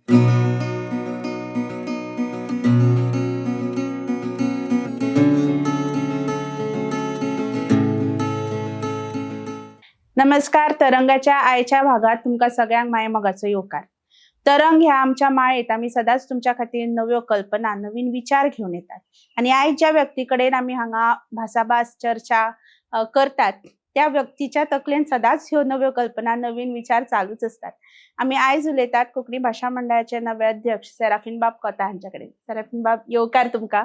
नमस्कार. तरंगाच्या आयच्या भागात तुमका सगळ्यांक माय मोगाचो येवकार. तरंग ह्या आमच्या माळेत आम्ही सदांच तुमच्या खातीर नव्यो कल्पना नवीन विचार घेऊन येतात. आणि आयज ज्या व्यक्तीकडेन आम्ही हांगा भासाभास चर्चा करतात त्या व्यक्तीच्या तकलेन सदांच ह्यो नव्यो कल्पना नवीन विचार चालूच असतात. आम्ही आयज उलयतात कोंकणी भाषा मंडळाचे नवे अध्यक्ष सेराफीन बाब कोता हांच्या कडेन. सेराफीन बाब येवकार तुमका.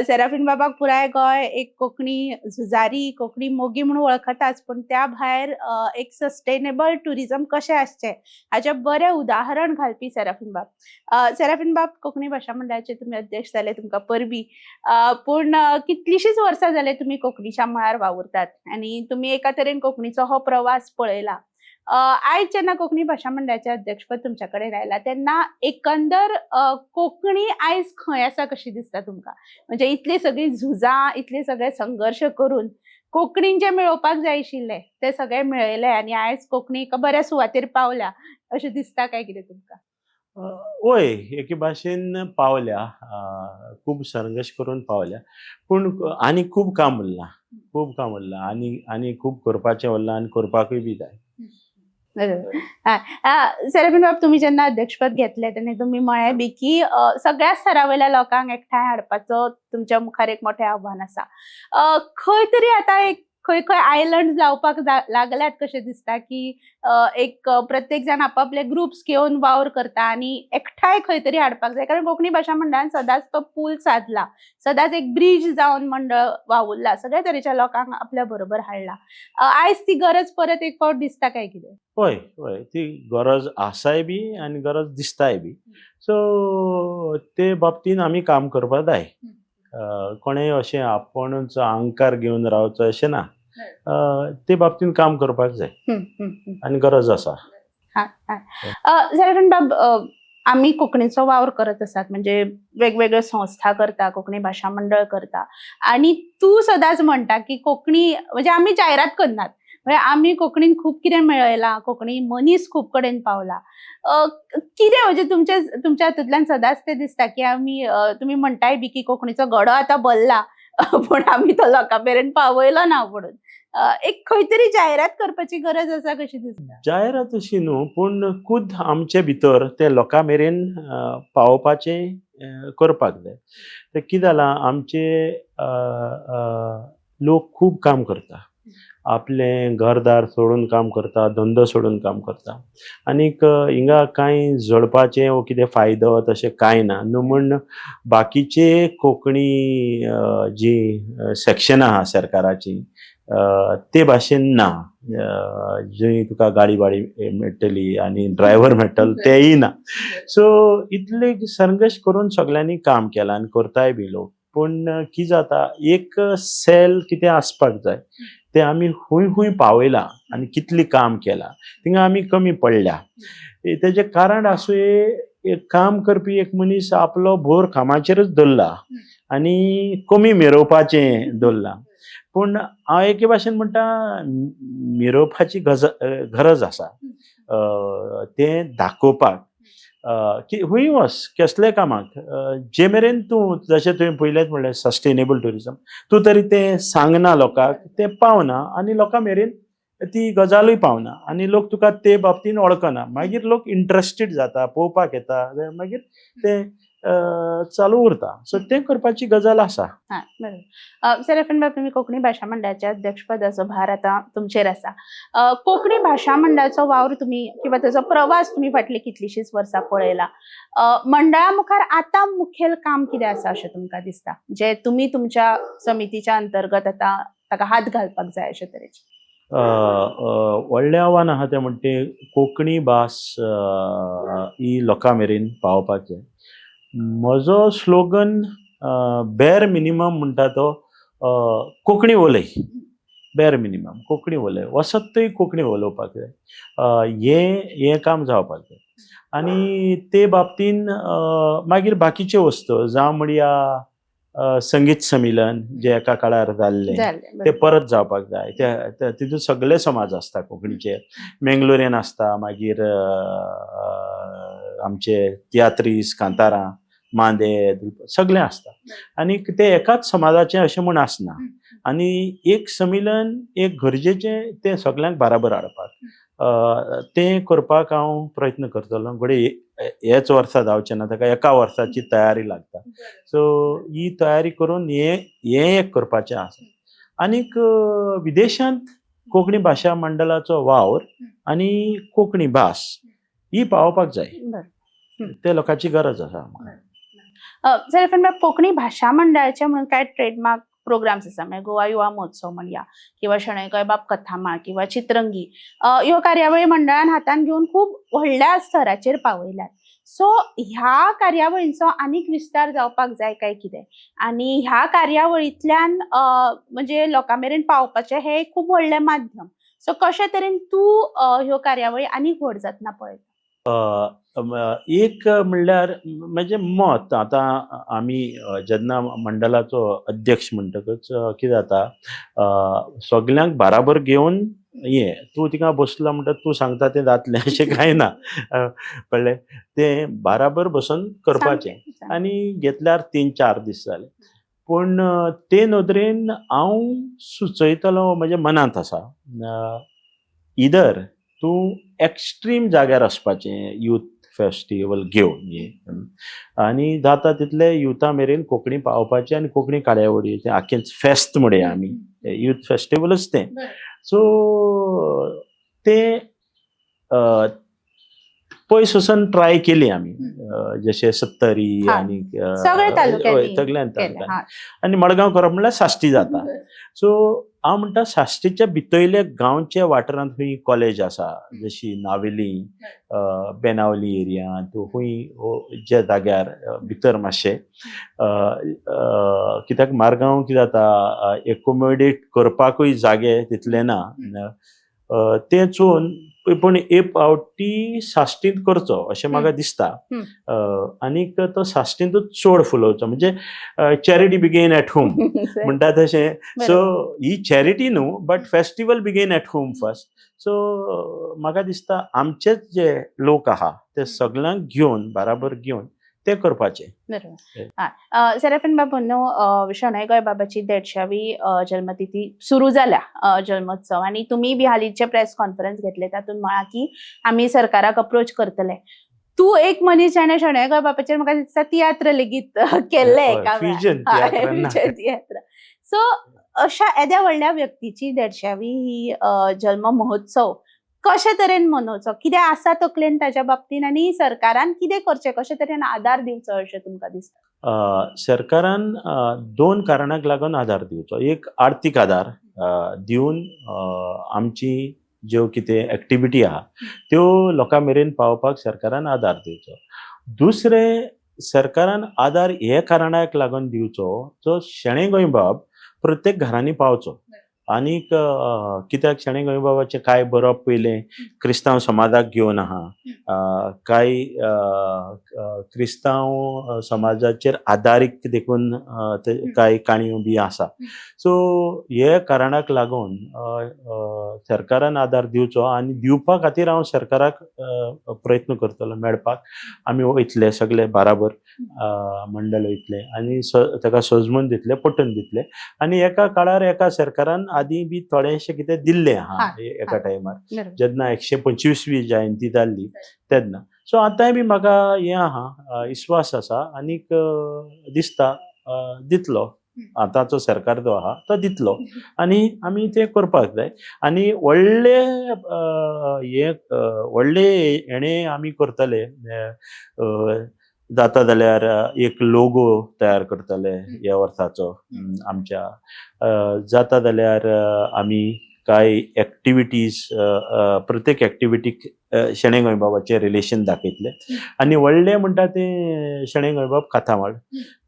सेराफीन बाबाक पुराय गोंय एक कोंकणी झुजारी कोंकणी मोगी म्हणून वळखताच, पण त्या भायर एक सस्टेनेबल टुरिझम कशें आसचें हाचे बरें उदाहरण घालपी सेराफीन बाब. सेराफीन बाब कोंकणी भाषा मंडळाचे तुम्ही अध्यक्ष जाले तुमकां परबी, पूण कितलीशींच वर्सां जाले तुम्ही कोंकणीच्या मळार वावुरतात आनी तुम्ही एका तरेन कोंकणीचो हो प्रवास पळयला. आयज जेन्ना कोंकणी भाषा मंडळाचे अध्यक्षपद तुमच्या कडेन आयला तेन्ना एकंदर कोंकणी आयज खंय आसा कशी दिसता तुमकां? म्हणजे इतली सगळी झुजां इतले सगळे संघर्श करून कोंकणीन जे मेळोवपाक जाय आशिल्ले ते सगळे मेळयले आनी आयज कोंकणी एका बऱ्या सुवातेर पावल्या अशें दिसता काय कितें तुमकां? होय, एके भाशेन पावल्या. खूब संघर्श करून पावल्या. पूण आनी खूब काम उरलां. खूब काम उरलां आनी खूब करपाचें उरलां आनी करपाकूय बी जाय. सेराफीन बाब तुम्ही जेन्ना अध्यक्षपद घेतले तेन्ना तुम्ही म्हळें बी की सगळ्या स्तरावयल्या लोकांक एकठांय हाडपाचो तुमच्या मुखार एक मोठें आव्हान आसा. खंय तरी आतां एक खंय खंय आयलंड जावपाक लागल्यात कशें दिसता की एक प्रत्येक जाण आपापले ग्रुप्स घेवन वावर करता आनी एकठांय खंय तरी हाडपाक जाय. कारण कोंकणी भाषा मंडळान सदांच तो पूल साधला, सदांच एक ब्रिज जावन मंडळ वावुरला, सगळ्या तरेच्या लोकांक आपल्या बरोबर हाडला. आयज ती गरज परत एक फावट दिसता काय कितें? होय, होय. ती गरज आसाय बी आनी गरज दिसताय बी. सो ते बाबतीन आमी काम करपा जाय. कोणेय अशें आपुणूच अहंकार घेवन रावचो अशें ना. ते बाबतीन काम करपाक जाय आनी गरज आसा. सेराफीन बाब, आम्ही कोंकणीचो वावर करत आसात म्हणजे वेगवेगळ्यो संस्था करता, कोंकणी भाषा मंडळ करता आणि तू सदांच म्हणटा की कोंकणी म्हणजे आम्ही जायरात करनात, म्हणजे आम्ही कोंकणीन खूब कितें मेळयलां, कोंकणी मनीस खूब कडेन पावला. कितें म्हणजे तुमच्या हातूंतल्यान सदांच ते दिसता की आमी तुम्ही म्हणटाय बी की कोंकणीचो गडो आतां भरला पण आम्ही तो लोकां मेरेन पावयलो ना म्हणून. एक खंय तरी जायरात करपाची गरज आसा कशी दिसता? जायरात अशी न्हू, पूण खूद आमचे भितर ते लोकां मेरेन पावोवपाचें करपाक जाय. ते कितें जालां, आमचे लोक खूब काम करता. आपलें घरदार सोडून काम करता, धंदो सोडून काम करता. आनीक हिंगा कांय जोडपाचें वो कितें फायदो तशें कांय ना. न्हू म्हूण बाकीचे कोंकणी जी सॅक्शनां आहा सरकाराची ते भाशेन ना. जंय तुका गाडी मेळटली आनी ड्रायव्हर मेळटलो तेयी ना. सो इतले संघर्श करून सगळ्यांनी काम केलां आनी करताय बी लोक. पूण कितें जाता, एक सेल कितें आसपाक जाय ते आमी खूंय पावयलां आनी कितली काम केलां थिंगा आमी कमी पडल्या. तेजें कारण आसूं काम करपी एक मनीस आपलो भोर कामाचेरच दवरला आनी कमी मेरवपाचें दवरलां. पूण हांव एके भाशेन म्हणटा मिरोवपाची गरज आसा. तें दाखोवपाक की हूंय वच कसलेय कामाक जे मेरेन तूं, जशें तुवें पयलेंच म्हणलें सस्टेनेबल टुरिझम, तूं तरी तें सांगना लोकांक, तें पावना आनी लोकां मेरेन ती गजालूय पावना आनी लोक तुका ते बाबतीन वळखना. मागीर लोक इंट्रस्टेड जाता, पळोवपाक येता, मागीर ते चालू उरता. सो तें करपाची गजाल आसा. सेराफीन बाब, तुम्ही कोंकणी भाषा मंडळाच्या अध्यक्षपदाचो भार आता तुमचेर आसा. कोंकणी भाषा मंडळाचो वावर तुम्ही किंवा त्याचो प्रवास तुम्ही फाटली कितलीशींच वर्सां पळयला. मंडळा मुखार आता मुखेल काम कितें आसा अशें तुमकां दिसता, जे तुम्ही तुमच्या समितीच्या अंतर्गत आता ताका हात घालपाक जाय अशे तरेचे? व्हडलें आव्हान आहा तें म्हणटा कोंकणी भास ही लोकां मेरेन पावपाक जाय. म्हजो स्लोगन बेर मिनिमम म्हणटा तो कोंकणी उलय. बेर मिनिमम कोंकणी उलय, वसत्तूय कोंकणी उलोवपाक जाय. हें काम जावपाक जाय. आनी ते बाबतीन मागीर बाकीच्यो वस्तू जावं म्हणया संगीत संमेलन जे एका काळार जाल्ले ते परत जावपाक जाय. तितूंत सगळे समाज आसता कोंकणीचे. मेंगलोरेन आसता, मागीर आमचे तियात्रीस कांतारां मांदे सगळे आसता आनी ते एकाच समाजाचे अशें म्हूण आसना आनी एक समिलन एक गरजेचें तें सगळ्यांक बाराबर हाडपाक तें करपाक हांव प्रयत्न करतलों घडये हेच वर्सा जावचें ना ताका एका वर्साची तयारी लागता सो ही तयारी करून हें एक करपाचें आसा आनीक विदेशांत कोंकणी भाशा मंडळाचो वावर आनी कोंकणी भास ही पावोवपाक जाय बरं. ते लोकांची गरज आसा जर आपण कोकणी भाषा मंडळाचे म्हणून काय ट्रेडमार्क प्रोग्राम्स आसा म्हणजे गोवा युवा महोत्सव म्हणया किंवा शणै गोंयबाब कथामाळ किंवा चित्रंगी ह्यो कार्यावळी मंडळान हातान घेऊन खूप व्हडल्या स्तराचेर पावयल्यात सो ह्या कार्यावळींचो आनीक विस्तार जावपाक जाय काय कितें आनी ह्या कार्यावळींतल्यान म्हणजे लोकां मेरेन पावपाचें हें एक खूब व्हडलें माध्यम सो कशे तरेन तूं ह्यो कार्यावळी आनीक व्हड जातना पळयता एक म्हणल्यार म्हणजे मत आतां आमी जेन्ना मंडळाचो अध्यक्ष म्हणटकच कितें जाता सगल्यांक बाराबर घेवन तूं थिंगा बसला म्हणटा तूं सांगता तें जातलें अशें कांय ना कळ्ळें तें बाराबर बसून करपाचें आनी घेतल्यार 3-4 दीस जाले पूण ते नदरेन हांव सुचयतलों म्हज्या मनांत आसा इदर तूं एक्स्ट्रीम जाग्यार वचपाचें यूथ फेस्टिवल घेवन आनी जाता तितले युथा मेरेन कोंकणी पावपाचें आनी कोंकणी कार्यावळी आख्खेंच फेस्त म्हणया आमी यूथ फेस्टिवलच तें सो तें पयस वचून ट्राय केली आमी जशे सत्तरी आनी सगळ्यान आनी मडगांव करप म्हणल्यार साश्टी जाता सो हांव म्हणटा साश्टीच्या भितरले गांवचे वाठारांत खंय कॉलेज आसा जशी नावेली बेनावली एरियांत खंय ज्या जाग्यार भितर मातशें कित्याक मारगांव कितें जाता एकोमोडेट करपाकूय जागे तितले ना तें चोवन पूण एक फावटी साश्टींत करचो अशें म्हाका दिसता आनीक तो साश्टींतूच चड फुलोवचो म्हणजे चॅरिटी बिगीन एट होम म्हणटा तशें सो ही चॅरिटी न्हू बट फेस्टिवल बिगीन एट होम फर्स्ट सो म्हाका दिसता आमचेच जे लोक आहा ते सगळ्यांक घेवन बाराबर घेवन ते करपाचे बरोबर सराफन बाबूनो शणै गोंयबाबाची 150वी जन्मतिथी सुरू जाल्या जन्मोत्सव आणि तुम्ही बी हालींचे प्रेस कॉन्फरन्स घेतले तातूंत म्हळा की आमी सरकाराक अप्रोच करतले तू एक मनीस जाणे शणै गोंयबाबाचेर म्हाका दिसता तियात्र लेगीत केल्ले तियात्र सो अशा येद्या व्हडल्या व्यक्तीची 150वी ही जन्म महोत्सव कशे तरेन मनोवचो कितें आसा तकलेन ताच्या बाबतीन आनी सरकारान कितें करचें कशे तरेन आदार दिवचो अशें तुमकां दिसता सरकारान 2 कारणांक लागून आदार दिवचो एक आर्थीक आदार दिवन आमची ज्यो कितें एक्टिविटी आहा त्यो लोकां मेरेन पावपाक सरकारान आदार दिवचो दुसरें सरकारान आदार हे कारणाक लागून दिवचो जो शणै गोंयबाब प्रत्येक घरांनी पावचो आनीक कित्याक शणै गोंयबाबाचें कांय बरोवप पयलें क्रिस्तांव समाजाक घेवन आहा कांय क्रिस्तांव समाजाचेर आदारीक देखून कांय काणयो बी आसा सो हे कारणाक लागून सरकारान आदार दिवचो आनी दिवपा खातीर हांव सरकाराक प्रयत्न करतलो मेळपाक आमी वयतले सगळे बाराबर मंडळ वयतले आनी ताका सजमून दितले पटोवन दितले आनी एका काळार एका सरकारान आदी बी थोडेशे कितें दिल्ले आहा एका टायमार जेन्ना 125वी जयंती जाल्ली तेन्ना सो आतांय बी म्हाका हें आहा विस्वास आसा आनीक दिसता दितलो आतांचो सरकार जो आहा तो दितलो आनी आमी तें करपाक जाय आनी व्हडले हेणे आमी करतले जाता जाल्यार एक लोगो तयार करतले ह्या वर्साचो आमच्या जाता जाल्यार आमी कांय एक्टिविटीज प्रत्येक एक्टिविटीक शणै गोंयबाबाचें रिलेशन दाखयतले आनी व्हडलें म्हणटा तें शणै गोंयबाब कथामाळ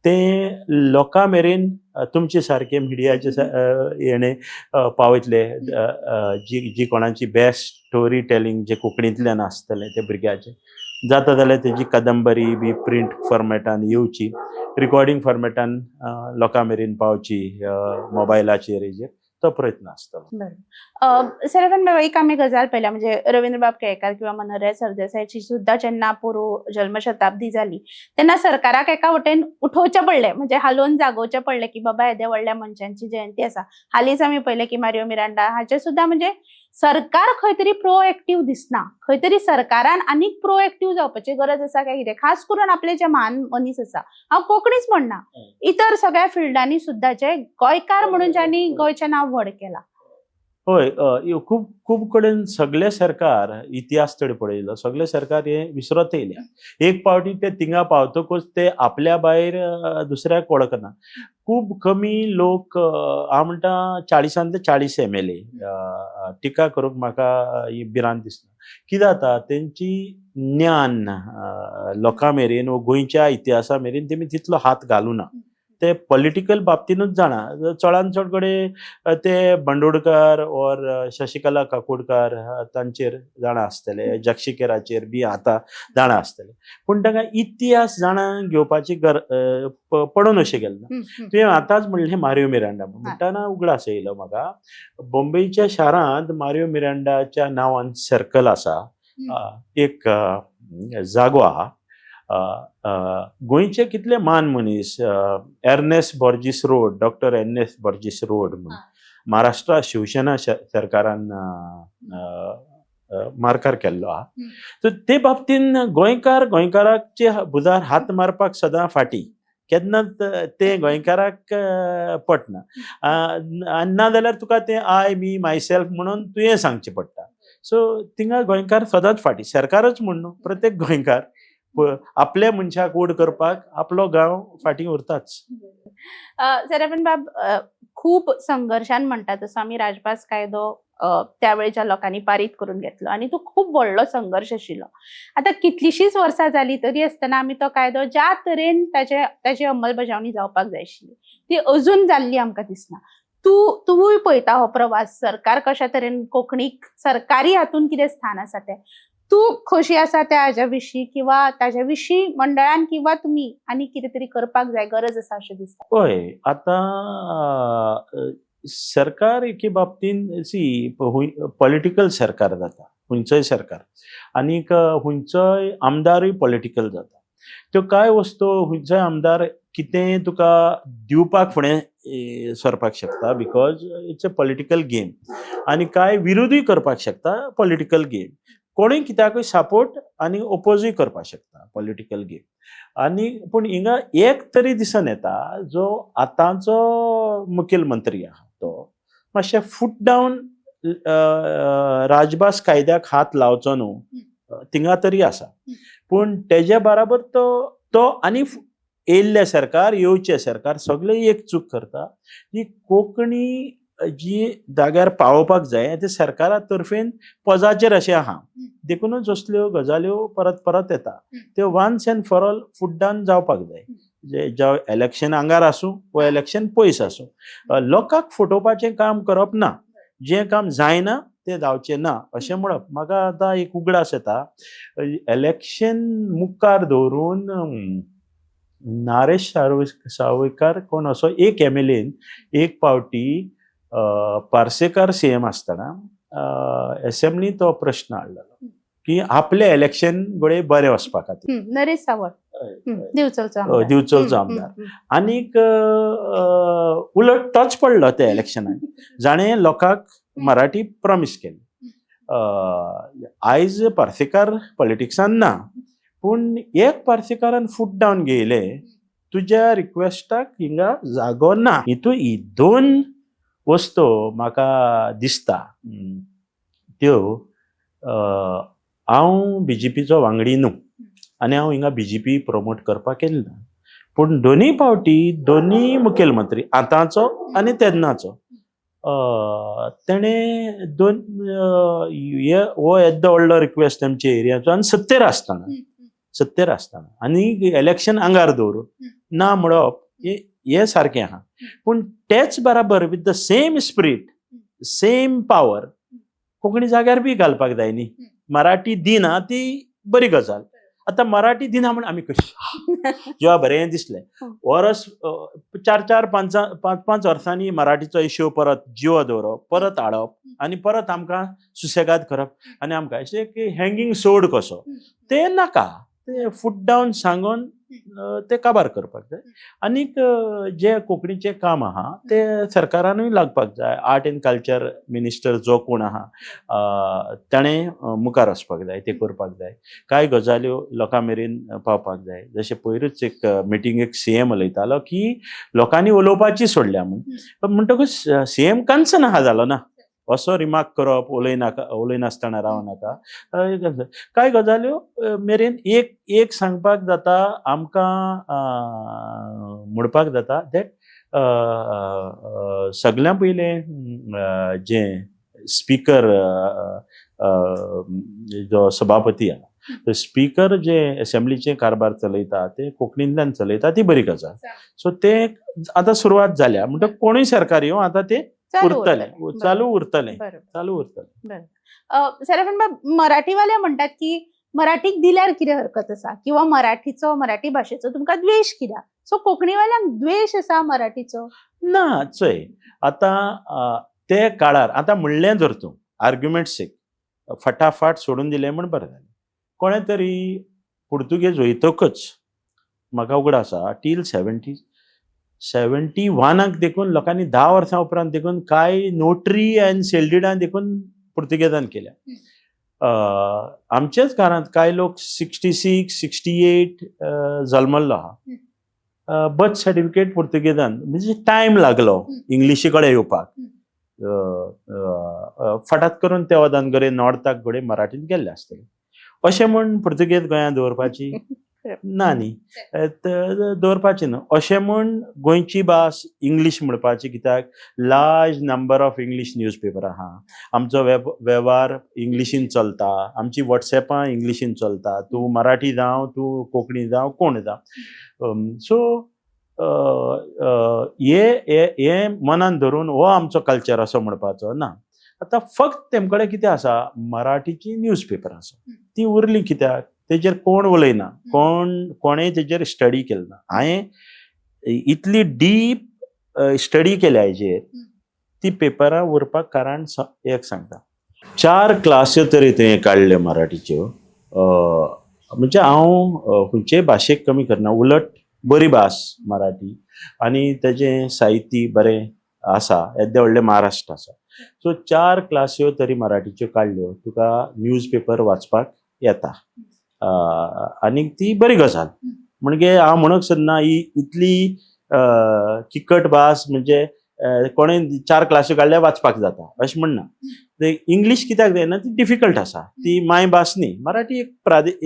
तें लोकां मेरेन तुमचे सारके मिडियाचे हेणे पावयतले जी कोणाची बेस्ट स्टोरी टेलिंग जे कोंकणींतल्यान आसतलें ते भुरग्याचे जाता जाल्यार तेजी कादंबरी बी प्रिंट फॉर्मेटान येवची रिकॉर्डिंग फॉर्मेटान लोकां मेरेन पावची मोबायलाचेर हेजेर तो प्रयत्न आसतलो. सर एक आम्ही गजाल पळयल्या म्हणजे रवींद्रबाब केळकार किंवा मनोहरराय सरदेसायची सुद्धा जेन्ना पुरो जन्मशताब्दी जाली तेन्ना सरकाराक एका वटेन उठोवचें पडलें म्हणजे हालोवन जागोवचें पडलें की बाबा येद्या व्हडल्या मनशांची जयंती आसा. हालींच आमी पळयलें की मारियो मिरांडा हाचे सुद्धा म्हणजे सरकार खंय तरी प्रोएक्टिव्ह दिसना. खंय तरी सरकारान आनीक प्रोएक्टिव्ह जावपाची गरज आसा काय कितें? खास करून आपले जे म्हान मनीस आसा, हांव कोंकणीच म्हणना, इतर सगळ्या फिल्डांनी सुद्धा जे गोंयकार म्हणून ज्यांनी गोंयचें नांव व्हड केलां. होय, खूब खूब कडेन सगळे सरकार इतिहास थोडे पळयलो, सगळे सरकार हे विसरत येयल्या. एक फावटी ते थिंगा पावतकूच ते आपल्या भायर दुसऱ्याक वळखना. खूब कमी लोक, हांव म्हणटा 40 ते 40 MLA टिका करूंक म्हाका ही भिरांत दिसना. कितें जाता तेंची ज्ञान लोकां मेरेन वो गोंयच्या इतिहासा मेरेन तेमी तितलो हात घालूना. ते पॉलिटिकल बाबतीनूच जाणा. चडांत चड कडे ते बंडोडकर ओर शशिकला काकोडकर तांचेर जाणा आसतले, जक्षिकेराचेर बी आतां जाणा आसतले, पूण तांकां इतिहास जाणा घेवपाची पडून अशें गेलें ना. तुवें आतांच म्हणलें मारियो मिरांडा म्हणटाना उगडास येयलो म्हाका. बॉम्बेच्या शारांत मारियो मिरांडाच्या नांवान सर्कल आसा, एक जागो आहा. गोंयचे कितले मान मनीस, Ernest Borges road, doctor Ernest Borges road म्हणून महाराष्ट्रा शिवसेना सरकारान मार्कार केल्लो आहा. तर ते बाबतीन गोंयकाराचे भुजार हात मारपाक सदां फाटी. केन्नाच ते गोंयकाराक पटना. ना जाल्यार तुका ते आय मी मायसेल्फ म्हणून तुवें सांगचें पडटा. सो थिंगा गोंयकार सदांच फाटी. सरकारच म्हण न्हू, प्रत्येक गोंयकार आपल्या मनशाक वोट करपाक आपलो गांव फाटीं उरताच. सराबन बाब, खूप संघर्षान म्हणटा तसो आमी राजभास कायदो त्यावेळेच्या लोकांनी पारीत करून घेतलो आणि तो खूप व्हडलो संघर्ष आशिल्लो. आता कितलीशींच वर्सां जाली तरी आसतना आमी तो कायदो ज्या तरेन ताची अंमलबजावणी जावपाक जाय आशिल्ली ती अजून जाल्ली आमकां दिसना. तूंय पळयता हो प्रवास, सरकार कशा तरेन कोंकणीक सरकारी हातून कितें स्थान आसा तें तूं खोशी आसा त्या हाज्या विशीं किंवा ताज्या विशीं मंडळान किंवा तुमी आनी कितें तरी करपाक जाय, गरज आसा अशें दिसता? होय, आतां सरकार एके बाबतीन पॉलिटिकल सरकार जाता, खंयचोय सरकार, आनीक खंयचोय आमदारूय पॉलिटिकल जाता. त्यो कांय वस्तू खंयचोय आमदार कितें तुका दिवपाक फुडें सरपाक शकता, because it's a political game. आनी कांय विरोधूय करपाक शकता, पॉलिटिकल गेम. कोणूय कित्याकूय सपोर्ट आनी ओपोजूय करपाक शकता, पॉलिटिकल गेम. आनी पूण हिंगा एक तरी दिसून येता, जो आतांचो मुखेलमंत्री आहा तो मातशें फूट डावन राजभास कायद्याक हात लावचो न्हू, थिंगा तरी आसा. पूण तेजे बराबर तो आनी येयल्ले सरकार, येवचे सरकार सगळे एक चूक करता, की कोंकणी जी जाग्यार पावोवपाक जाय ते सरकारा तर्फेन पोजाचेर अशें आहा. देखूनच असल्यो गजाल्यो परत परत येता. त्यो वन्स एंड फॉर ऑल फूट डावन जावपाक जाय. जे इलेक्शन आंगार आसूं वा इलेक्शन पयस आसूं, लोकांक फटोवपाचें काम करप ना. जें काम जायना तें जावचें ना अशें म्हणप. म्हाका आतां एक उगडास येता, इलेक्शन मुखार दवरून नारेश सावयकार कोण असो एक MLAन एक फावटी पार्सेकार CM आसतना असेंब्लीन तो प्रश्न हाडलेलो की आपले इलेक्शन गोळे बरे वचपा खातीर. नरेश सावळ दिवचलचो आमदार. आनीक उलट टच पडलो त्या इलेक्शनान. जाणें लोकांक मराठी प्रॉमिस केली. आयज पार्सेकार पॉलिटिक्सान ना, पूण एक पार्सेकारान फूट डावन घेयले, तुज्या रिक्वेस्टाक हिंगा जागो ना. ही दोन वस्तू म्हाका दिसता त्यो हांव BJPचो वांगडी न्हू आनी हांव हिंगा BJP प्रमोट करपाक येयलो ना. पूण दोनी फावटी दोनी मुखेलमंत्री, आतांचो आनी तेन्नाचो, तेणें हो येद्दो व्हडलो रिक्वेस्ट आमच्या एरियाचो आनी 70 आसतना आनी इलेक्शन आंगार दवरून ना म्हणप हे सारकें आहा. पूण तेच बराबर with the same spirit, same power Konkani जाग्यार बी घालपाक जाय न्ही. मराठी दिना ती बरी गजाल. आता मराठी दिना म्हण आम्ही कशी जेव्हा बरें दिसलें वर्स 4-4 5-5 वर्सांनी मराठीचो इश्यू परत जिवो दवरप परत हाडप आनी परत आमकां सुसेगाद करप आनी आमकां अशें की हँगींग सोड कसो ते नाका ते फूट डावन सांगून ते काबार करपाक जाय आनीक जे कोंकणीचें काम आहा ते सरकारानूय लागपाक जाय आर्ट एंड कल्चर मिनिस्टर जो कोण आहा ताणें मुखार वचपाक जाय ते करपाक जाय कांय गजाल्यो लोकां मेरेन पावपाक जाय जशें पयरूच एक मिटिंगेक सीएम उलयतालो की लोकांनी उलोवपाची सोडल्या म्हूण म्हणटकूच सीएम कांचन आहा जालो ना असो रिमार्क करप उलयनासतना रावनाका कांय गजाल्यो मेरेन एक सांगपाक जाता आमकां म्हणपाक जाता दॅट सगळ्यां पयलें जे स्पीकर जो सभापती आहा स्पीकर जे असेंब्लीचे कारभार चलयता ते कोंकणींतल्यान चलयता ती बरी गजाल सो ते आतां सुरवात जाल्या म्हणटकूच कोणूय सरकार येवं आतां ते चालू उरतलें सर मराठीवाले म्हणतात की मराठीक दिल्यार कितें हरकत आसा किंवा मराठी भाशेचो तुमकां द्वेष कित्याक सो कोंकणीवाल्यांक द्वेष आसा मराठीचो ना चोय आतां ते काळार आतां म्हणलें जर तूं आर्ग्युमेंट्स फटाफट सोडून दिलें म्हण बरें जालें कोणें तरी पुर्तुगेज वयतकच म्हाका उगड आसा टील 71 देखून लोकांनी 10 वर्सां उपरांत देखून कांय नोटरी आनी सेल्डिडान देखून पुर्तुगेजान केल्या आमचेच घरांत कांय लोक 66-68 जल्मल्लो आहा बर्थ सर्टिफिकेट पुर्तुगेजान म्हणजे टायम लागलो इंग्लिशी कडेन येवपाक फटात करून ते वदान गरे नॉर्थाक घडे मराठींत गेल्ले आसतले अशें म्हूण पुर्तुगेज गोंयांत दवरपाची ना न्ही दवरपाची न्हू अशें म्हूण गोंयची भास इंग्लीश म्हणपाची कित्याक large number of English newspaper आहा आमचो वेव्हार इंग्लिशीन चलता आमची वॉट्सॅपां इंग्लिशीन चलता तूं मराठी जावं तूं कोंकणी जावं कोण जावं सो हे मनान धरून हो आमचो कल्चर असो म्हणपाचो ना आतां फक्त तेम कडेन कितें आसा मराठीची न्यूजपेपर आसा ती उरली कित्याक तेजेर कोण उलयना कोणेय तेजेर स्टडी केलो ना हांवें इतली डीप स्टडी केल्या हेजेर ती पेपरां उरपाक कारण एक सांगता 4 क्लासी तरी थंय काडल्यो मराठीच्यो म्हणजे हांव खंयचेय भाशेक कमी करना उलट बरी भास मराठी आनी तेजें साहित्य बरें आसा येद्दे व्हडलें महाराष्ट्र आसा सो 4 क्लास्यो तरी मराठीच्यो काडल्यो तुका न्यूजपेपर वाचपाक येता आनी ती बरी गजाल म्हणजे हांव म्हणूंक सोदना ही इतली किचकट भास म्हणजे कोणें 4 क्लास्यो काडल्या वाचपाक जाता अशें म्हणना इंग्लीश कित्याक जायना ती डिफिकल्ट आसा ती मायभास न्ही मराठी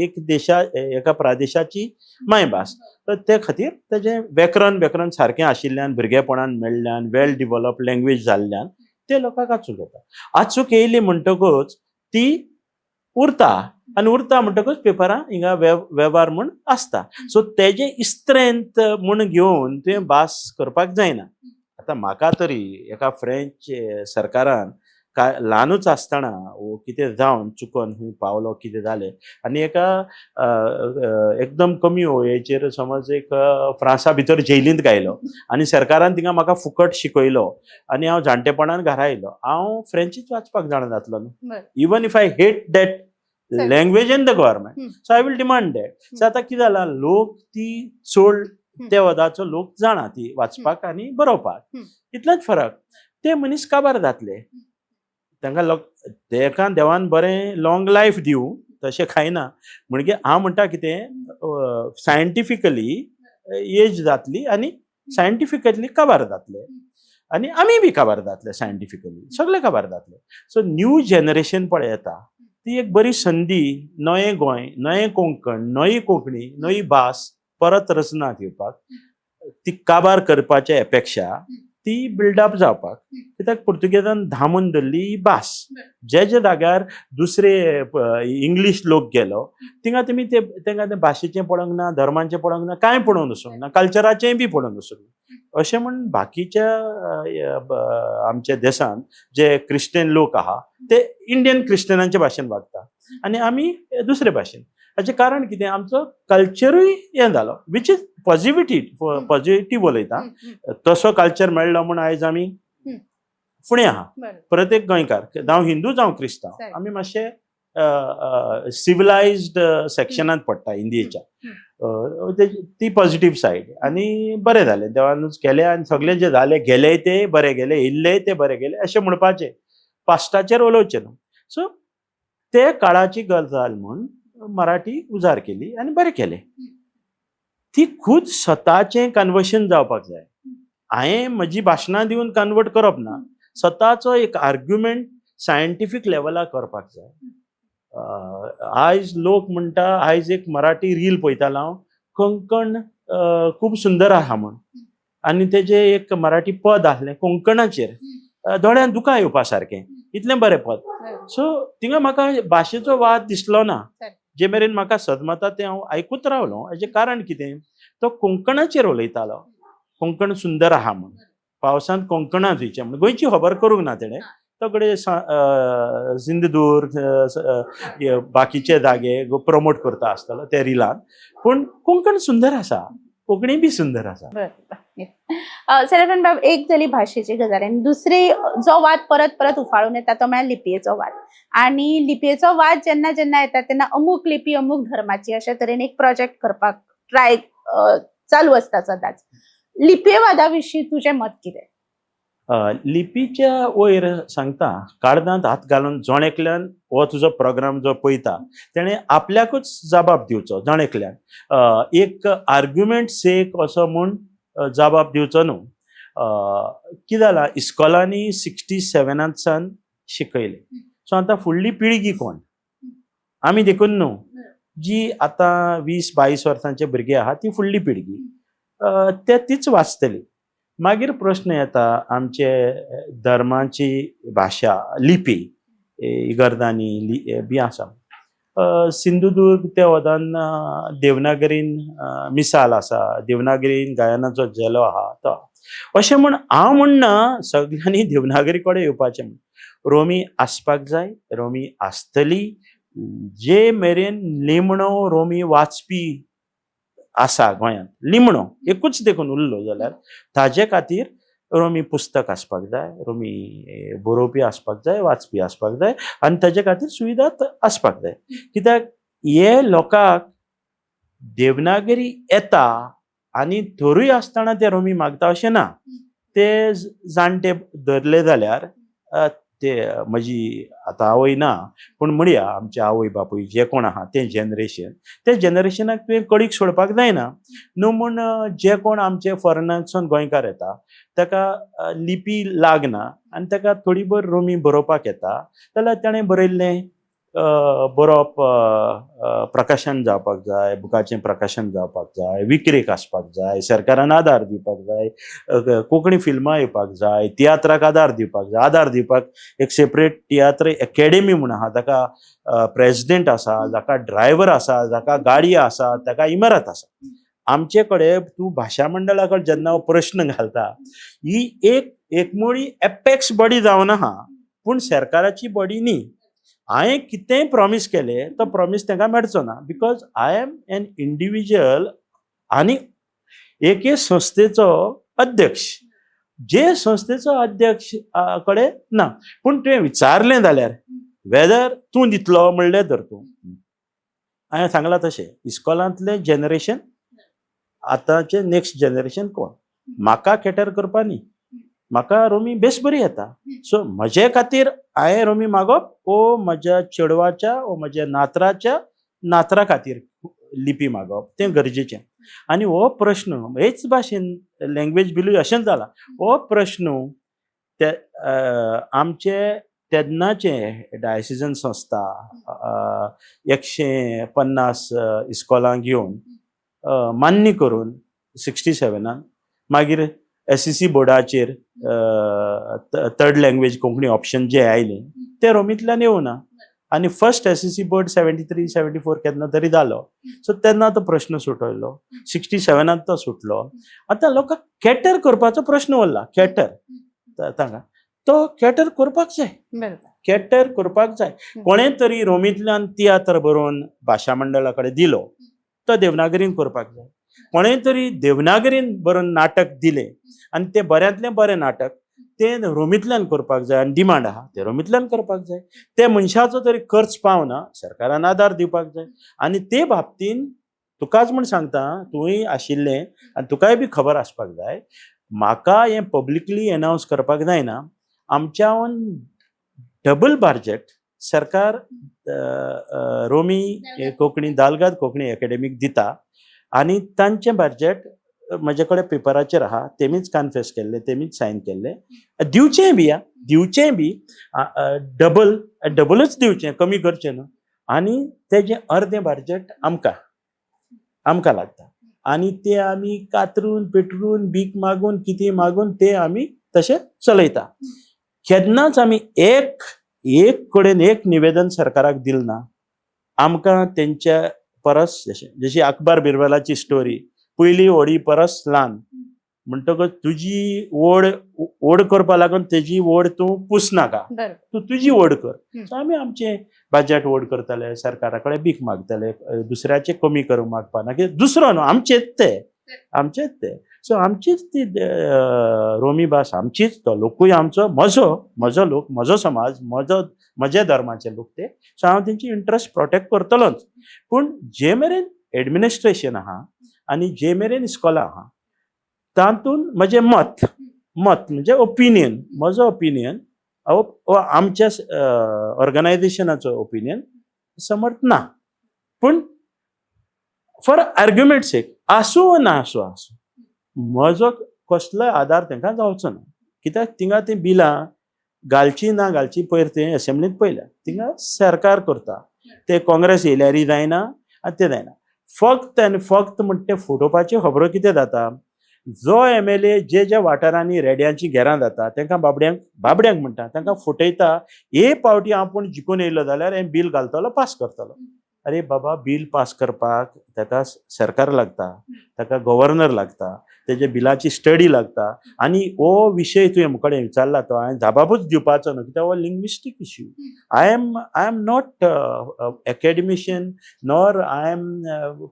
एका प्रदेशाची मायभास तर ते खातीर तेजें व्याकरण सारकें आशिल्ल्यान भुरगेपणान मेळ्ळ्यान वेल डिवेलप लँग्वेज जाल्ल्यान ते लोकांक आचूक येता आचूक येयली म्हणटकूच ती उरता आनी उरता म्हणटकूच पेपरां हिंगा वेव्हार म्हूण आसता सो तेजे इस्त्रेंत म्हूण घेवन तुवें भास करपाक जायना आतां म्हाका तरी एका फ्रेंच सरकारान ल्हानूच आसतना कितें जावन चुकोन खंय पावलो कितें जालें आनी एका एकदम कमी वयेचेर समज एक फ्रांसा भितर जेलींत गायलो आनी सरकारान थिंगा म्हाका फुकट शिकयलो आनी हांव जाणटेपणान घरा आयलो हांव फ्रेंचीच वाचपाक जाणा जातलो न्हू even if I hate that language in the government so I will demand that so आतां कितें जालां लोक ती चड त्या वदाचो लोक जाणा ती वाचपाक आनी बरोवपाक इतलोच फरक ते मनीस काबार जातले तांकां तेका देवान बरें लॉंग लायफ दिवं तशें खायना म्हणजे हांव म्हणटा कितें सायंटिफिकली एज जातली आनी सायंटिफिकली काबार जातले आनी आमी बी काबार जातले सायंटिफिकली सगळे काबार जातले सो न्यू जनरेशन पळय येता ती एक बरी संदी नवें गोंय नवें कोंकण नवी कोंकणी नवी भास परत रचनाक येवपाक ती काबार करपाचे अपेक्षा ती बिल्डअप जावपाक कित्याक पुर्तुगेजान धामून धरली ही भास जे जाग्यार दुसरे इंग्लीश लोक गेलो थिंगा तुमी तांकां ते भाशेचें पळोवंक ना धर्माचें पळोवंक ना कांय पळोवन वचूंक ना कल्चराचेंय बी पळोवन वचूंक ना अशें म्हूण बाकीच्या आमच्या देशांत जे क्रिश्चन लोक आहा ते इंडियन क्रिश्चनांच्या भाशेन वागता आनी आमी दुसरे भाशेन हाचें कारण कितें आमचो कल्चरूय हें जालो वीच इज पॉझिटिव्ह उलयता. तसो कल्चर मेळ्ळो म्हूण आयज आमी फुडें आहा. प्रत्येक गोंयकार जावं हिंदू जावं क्रिस्तांव आमी मातशे सिविलायज्ड सेक्शनांत पडटा इंडियेच्या. ती पॉझिटिव्ह सायड आनी बरें जालें देवानूच केलें आनी सगळें जें जालें गेलें ते बरें गेलें, येयल्ले ते बरें गेलें अशें म्हणपाचें, पास्टाचेर उलोवचें न्हू. सो ते काळाची गजाल म्हूण मराठी उजार केली आनी बरें केलें. ती खूद स्वताचें कन्वर्शन जावपाक जाय. हांवें म्हजी भाशणां दिवन कन्वर्ट करप ना, स्वताचो एक आर्ग्युमेंट सायंटिफीक लेवलार करपाक जाय. आयज लोक म्हणटा, आयज एक मराठी रील पळयतालो हांव, कोंकण खूब सुंदर आहा म्हूण, आनी तेजें एक मराठी पद आहलें कोंकणाचेर, दोळ्यान दुकां येवपा सारकें, इतलें बरें पद. सो थिंगा म्हाका भाशेचो वाद दिसलो ना. जे मेरेन म्हाका सदमता तें हांव आयकूत रावलो. हेजें कारण कितें, तो कोंकणाचेर उलयतालो, कोंकण सुंदर आहा म्हूण, पावसांत कोंकणांत वयचें म्हूण. गोंयची खबर करूंक ना तेणें. सगळे सिंधुदूर्ग बाकीचे जागे प्रमोट करता आसतलो ते रिलान, पूण कोंकण सुंदर आसा, कोंकणी बी सुंदर आसा. सेराफन बाब, एक जाली भाशेची गजाल आनी दुसरी जो वाद परत परत उफाळून येता तो म्हळ्यार लिपयेचो वाद. आनी लिपयेचो वाद जेन्ना जेन्ना येता तेन्ना अमूक लिपी अमूक धर्माची अशे तरेन एक प्रोजेक्ट करपाक ट्राय चालू आसता सदांच. लिपये वादा विशीं तुजें मत कितें? लिपीच्या वयर सांगता, काळजांत हात घालून जोणेकल्यान हो तुजो प्रोग्राम जो पळयता तेणें आपल्याकूच जबाब दिवचो. जोणेकल्यान एक आर्ग्युमेंट सेक असो म्हूण जबाब दिवचो न्हू. कितें जालां, इस्कॉलांनी 67 सान शिकयलें. सो आतां फुडली पिळगी कोण? आमी देखून न्हू, जी आतां 20-22 वर्सांचे भुरगे आहा ती फुडली पिळगी, ते तीच वाचतली. मागीर प्रश्न येता आमचे धर्माची भाशा लिपी, इगर्दांनी बी आसा. सिंधुदूर्ग ते वदान देवनागरीन मिसाल आसा, देवनागरीन गायनाचो जेलो आहा तो. अशें म्हूण हांव म्हणना सगळ्यांनी देवनागरी कडेन येवपाचें म्हूण. रोमी आसपाक जाय, रोमी आसतली. जे मेरेन निमणो रोमी वाचपी आसा गोंयांत, निमणो एकूच देखून उरलो जाल्यार ताजे खातीर रोमी पुस्तक आसपाक जाय, रोमी बरोवपी आसपाक जाय, वाचपी आसपाक जाय, आनी ताजे खातीर सुविधा आसपाक जाय. कित्याक हे लोकांक देवनागरी येता आनी तरूय आसतना ते रोमी मागता अशें ना. ते जाणटे धरले जाल्यार ते म्हजी आतां आवय ना पूण म्हणया आमचे आवय बापूय जे कोण आहा ते जेनरेशनाक तुवें कडीक सोडपाक जायना न्हू. म्हूण जे कोण आमचे फॉरेनांतसून गोंयकार येता ताका लिपी लागना आनी ताका थोडी भर रोमी बरोवपाक येता जाल्यार ताणें बरयल्लें बरोवप प्रकाशन जावपाक जाय, बुकाचें प्रकाशन जावपाक जाय, विक्रेक आसपाक जाय, सरकारान आदार दिवपाक जाय, कोंकणी फिल्मां येवपाक जाय, तियात्राक आदार दिवपाक एक सेपरेट तियात्र एकेडेमी म्हूण आहा, ताका प्रेसिडेंट आसा, जाका ड्रायव्हर आसा, जाका गाडी आसा, ताका इमारत आसा. आमचे कडेन तूं भाशा मंडळा कडेन जेन्ना हो प्रश्न घालता, ही एकमुळी एपेक्स बॉडी जावन आहा पूण सरकाराची बॉडी न्ही. हांवें कितेंय प्रॉमीस केलें तो प्रॉमीस तांकां मेळचो ना, because I am an individual आनी एके संस्थेचो अध्यक्ष. जे संस्थेचो अध्यक्ष कडेन ना, पूण तुवें विचारलें जाल्यार वेदर तूं दितलो म्हणलें तर तूं. हांवें सांगलां तशें इस्कॉलांतलें जेनरेशन, आतांचें नेक्स्ट जेनरेशन कोण, म्हाका कॅटर करपा न्ही, म्हाका रोमी बेस बरी येता. सो म्हजे खातीर हांवें रोमी मागप वो म्हज्या चेडवाच्या वो म्हज्या नातरा खातीर लिपी मागप तें गरजेचें. आनी हो प्रश्न हेच भाशेन लँग्वेज बिलूय अशेंच जाला. हो प्रश्न ते आमचे तेन्नाचे डायसिजन संस्था 150 इस्कॉलांक घेवन मान्य करून 67 मागीर SEC बोर्डाचेर थर्ड लँग्वेज कोंकणी ऑप्शन जे आयलें ते रोमींतल्यान येवना. आनी फर्स्ट SEC बोर्ड 73-74 केन्ना तरी जालो. सो तेन्ना तो प्रश्न सुटयलो, 67 तो सुटलो. आतां लोकांक कॅटर करपाचो प्रश्न उरला. कॅटर सांगा तो कॅटर करपाक जाय. कॅटर करपाक जाय. कोणें तरी रोमींतल्यान तियात्र बरोवन भाशा मंडळा कडेन दिलो तो देवनागरीन करपाक जाय. कोणें तरी देवनागरीन बरोवन नाटक दिलें आनी तें बऱ्यांतलें बरें नाटक तें रोमींतल्यान करपाक जाय आनी डिमांड आहा तें रोमींतल्यान करपाक जाय. त्या मनशाचो तरी खर्च पावना सरकारान आदार दिवपाक जाय. आनी ते बाबतीन तुकाच म्हण सांगता, तुंय आशिल्लें आनी तुकाय बी खबर आसपाक जाय. म्हाका हें पब्लिकली एनावन्स करपाक जायना. आमच्यान डबल बार्जेट सरकार रोमी कोंकणी दालगाद कोंकणी एकेडमीक दिता आनी तांचें बार्जेट म्हजे कडेन पेपराचेर आहा. तेमीच कन्फेस केल्ले, तेमीच सायन केल्ले. दिवचें बी डबलूच दिवचें, कमी करचें न्हू. आनी तेजें अर्दें बार्जेट आमकां लागता आनी ते आमी कातरून पेटरून भीक मागून कितें मागून ते आमी तशें चलयता. केन्नाच आमी एक कडेन एक निवेदन सरकाराक दिलें ना. आमकां तेंच्या परस जशी अकबर बिरबलाची स्टोरी, पयली व्हडी परस ल्हान म्हणटकच तुजी ओड करपा लागून तेजी ओड तूं पुसनाका, तूं तुजी ओड कर. सो आमी आमचें बाजेट ओड करतले, सरकारा कडेन भीक मागतले, दुसऱ्याचे कमी करूंक मागपा ना. कित्याक दुसरो न्हू, आमचेच ते. सो आमचीच ती रोमी भास आमचीच, तो लोकूय आमचो, म्हजो लोक, म्हजो समाज, म्हजे धर्माचे लोक ते. सो हांव तेंची इंट्रस्ट प्रोटेक्ट करतलोच. पूण जे मेरेन एडमिनिस्ट्रेशन आहा आनी जे मेरेन इस्कॉलां आहा तातूंत म्हजें मत म्हणजे ओपिनियन, म्हजो ओपिनियन आमच्या ऑर्गनायझेशनाचो ओपिनियन समर्थ ना. पूण फॉर आर्ग्युमेंट सेक आसूं ना आसूं म्हजो कसलोय आदार तांकां जावचो ना. कित्याक थिंगा ती बिलां घालची ना घालची पयर तें असेंब्लींत पयल्या, थिंगा सरकार करता. ते काँग्रेस येयल्यारय जायना आनी तें जायना. फक्त आनी फक्त म्हणटा तें फुटोवपाच्यो खबरो कितें जाता, जो MLA जे वाठारांनी रेड्यांची घेरां जाता तांकां बाबड्यांक म्हणटा, तांकां फुटयता. हे पावटी आपूण जिखून येयलो जाल्यार हें बील घालतलो, पास करतलो. अरे बाबा, बील पास करपाक ताका सरकार लागता, ताका गव्हर्नर लागता, तेजे बिलाची स्टडी लागता. आनी हो विशय तुवें मुखार विचारला तो हांवें जाबाबूच दिवपाचो न्हू, कित्याक हो linguistic issue. I am not academician nor I am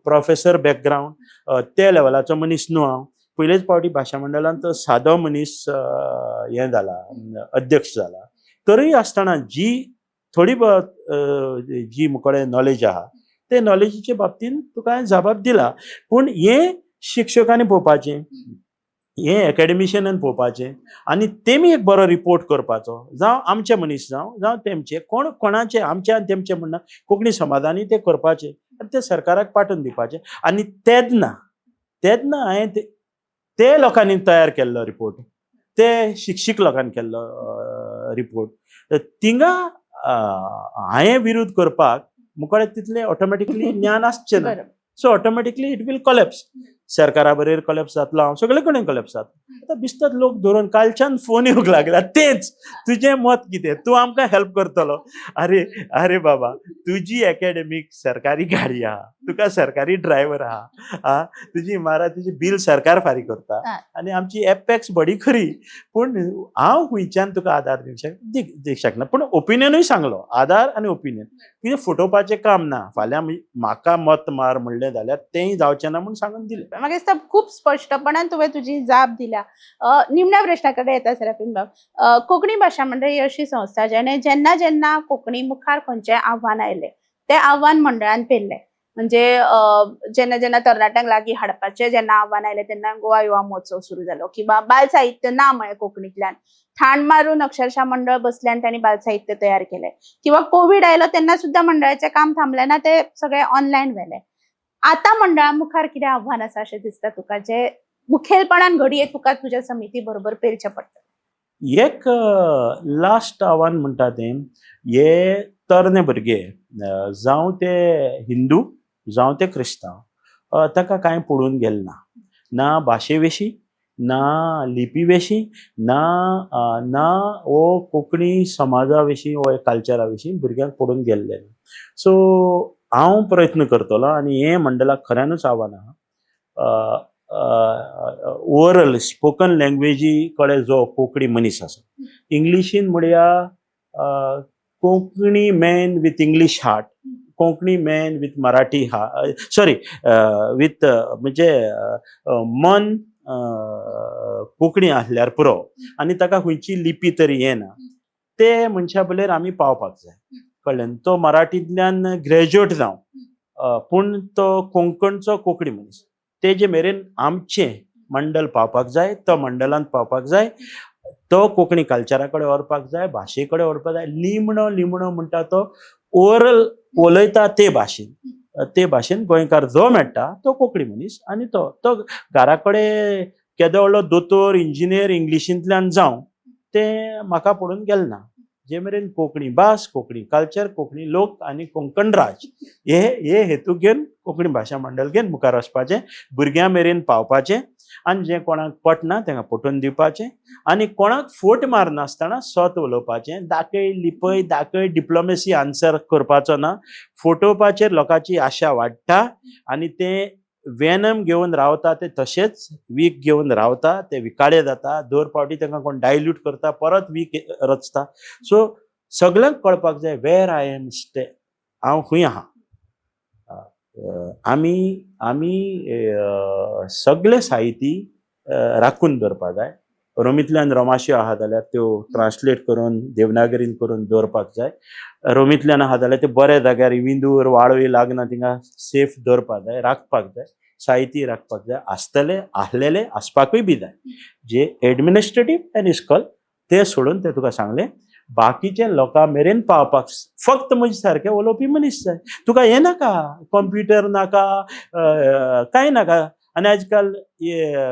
professor background, ते लेवलाचो मनीस न्हू हांव. पयलेच पावटी भाशा मंडळांत सादो मनीस हें जाला, अध्यक्ष जाला. तरी आसतना थोडी जी मुखार नॉलेज आहा ते नॉलेजीच्या बाबतीन तुका हांवें जबाब दिला. पूण हें शिक्षकांनी पळोवपाचें, हें एकेडमिशियनान पळोवपाचें आनी तेमी एक बरो रिपोर्ट करपाचो. जावं आमचे मनीस जावं तेमचे, कोणाचे आमचे आनी तेमचे म्हणना, कोंकणी समाजांनी ते करपाचें आनी ते सरकाराक पाठोवन दिवपाचें. आनी तेदना हांवें ते लोकांनी तयार केल्लो रिपोर्ट, ते शिक्षीक लोकांनी केल्लो रिपोर्ट, थिंगा हांवें विरोध करपाक मुखार तितलें ऑटोमॅटिकली ज्ञान आसचें ना. So automatically it will collapse. सरकारा बरेर कोलॅप्स जातलो, हांव सगळे कडेन कोलॅप्स जाता. आतां बिस्तर लोक धरून कालच्यान फोन येवंक लागला, तेच तुजें मत कितें, तूं आमकां हेल्प करतलो. अरे बाबा, तुजी एकेडमीक सरकारी गाडी आहा, तुका सरकारी ड्रायव्हर आहा, तुजी इमारतीची बील सरकार फारीक करता आनी आमची एपॅक्स बडी खरी. पूण हांव खुंयच्यान तुका आदार दिवंक शकना. पूण ओपिनियनूय सांगलो, आदार आनी ओपिनियन, कितें फुटोवपाचें काम ना. फाल्यां म्हाका मत मार म्हणलें जाल्यार तेंय जावचें ना म्हूण सांगून दिलें. म्हाका दिसता खूप स्पष्टपणान तुवें तुजी जाप दिल्या. निमण्या प्रश्नाकडे येता सेराफीन बाब. कोंकणी भाशा मंडळ ही अशी संस्था जेणे जेन्ना कोंकणी मुखार खंयचें आव्हान आयलें तें आव्हान मंडळान पेल्लें. म्हणजे जेन्ना तरणाट्यांक लागीं हाडपाचें जेन्ना आव्हान आयलें तेन्ना गोवा युवा महोत्सव सुरू जालो, किंवा बाल साहित्य ना म्हळें कोंकणींतल्यान, ठाण मारून अक्षरशः मंडळ बसले आनी तांणी बाल साहित्य तयार केलें. किंवा कोविड आयलो तेन्ना सुद्दां मंडळाचें काम थांबलें ना, ते सगळें ऑनलायन व्हेलें. आता मंडळा मुखार कितें आव्हान आसा अशें दिसता तुका, जे मुखेलपणान घडये तुका तुज्या समिती बरोबर पेलचें पडटा? एक लास्ट आव्हान म्हणटा तें, हे तरणे भुरगे जावं ते हिंदू जावं ते क्रिस्तांव, ताका कांय पडून गेलें ना भाशे विशीं, ना लिपी विशीं, ना हो कोंकणी समाजा विशीं वो कल्चरा विशीं भुरग्यांक पडून गेल्ले ना. सो हांव प्रयत्न करतलो आनी हें मंडळाक खऱ्यानूच आव्हान आहा. ओवरऑल स्पोकन लँग्वेजी कडेन जो कोंकणी मनीस आसा, इंग्लिशीन म्हणया Konkani man with English heart, Konkani man with Marathi sorry with म्हणजे मन कोंकणी असल्यार पुरो आनी ताका खंयची लिपी तरी येना ते मनशा बलेर आमी पावपाक जाय. कळ्ळें? तो मराठींतल्यान ग्रॅज्युएट जावं पूण तो कोंकणचो कोंकणी मनीस. तेजे मेरेन आमचें मंडल पावपाक जाय, तो मंडलांत पावपाक जाय, तो कोंकणी कल्चरा कडेन व्हरपाक जाय, भाशे कडेन व्हरपाक जाय. लिमणो म्हणटा तो ओरल उलयता ते भाशेन गोंयकार जो मेळटा तो कोंकणी मनीस आनी तो घरा कडेन केदो व्हडलो दोतोर इंजिनियर इंग्लिशींतल्यान जावं ते म्हाका पडून गेलें ना. जे मेरेन कोंकणी भास, कोंकणी कल्चर, कोंकणी लोक आनी कोंकण राज हे हेतू घेवन कोंकणी भाशा मंडळ घेवन मुखार वचपाचें, भुरग्यां मेरेन पावपाचें आनी जें कोणाक पटना तांकां पटोवन दिवपाचें आनी कोणाक फोट मारनासतना स्वत उलोवपाचें. दाखय डिप्लोमेसी आन्सर करपाचो ना. फोटोवपाचेर लोकांची आशा वाडटा आनी ते वेनम घेवन रावता ते तशेंच वीक घेवन रावता, ते विकाळे जाता. दर फावटी तांकां कोण डायल्यूट करता परत वीक रचता. सो सगळ्यांक कळपाक जाय वेर आय एम स्टे, हांव खंय आहा. आमी सगळे साहिती राखून दवरपाक जाय. रोमींतल्यान रोमाश्यो आहा जाल्यार त्यो ट्रान्सलेट करून देवनागरीन करून दवरपाक जाय. रोमींतल्यान आहा जाल्यार ते बऱ्या जाग्यार विंदूर वाळवी लागना थिंगा सेफ दवरपाक जाय, राखपाक जाय, साहिती राखपाक जाय. आसलेले आसपाकूय बी जाय. जे एडमिनिस्ट्रेटीव एंड इस्कॉल ते सोडून ते तुका सांगलें बाकीचे लोकां मेरेन पावपाक फक्त म्हजे सारके उलोवपी मनीस जाय. तुका हें नाका, कंप्युटर नाका, कांय नाका. आनी आजकाल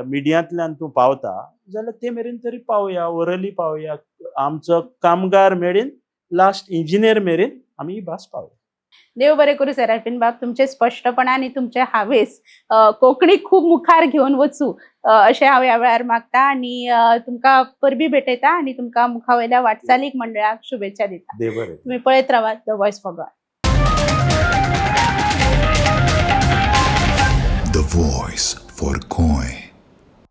मिडियांतल्यान तूं पावता जाल्यार ते मेरेन तरी पावया, ओरली पावया. आमचो कामगार मेरेन लास्ट इंजिनियर मेरेन आमी ही भास पावया. देव बरें करूं सेराफीन बाब, तुमचे स्पश्टपण आनी तुमचे हावेस कोंकणी खूब मुखार घेवन वचूं अशें हांव ह्या वेळार मागता आनी तुमकां परबी भेटयता आनी तुमकां मुखावयल्या वाटचालीक मंडळाक शुभेच्छा दिता. देव बरें. तुम्ही पळयत रावात the voice for God. The Voice for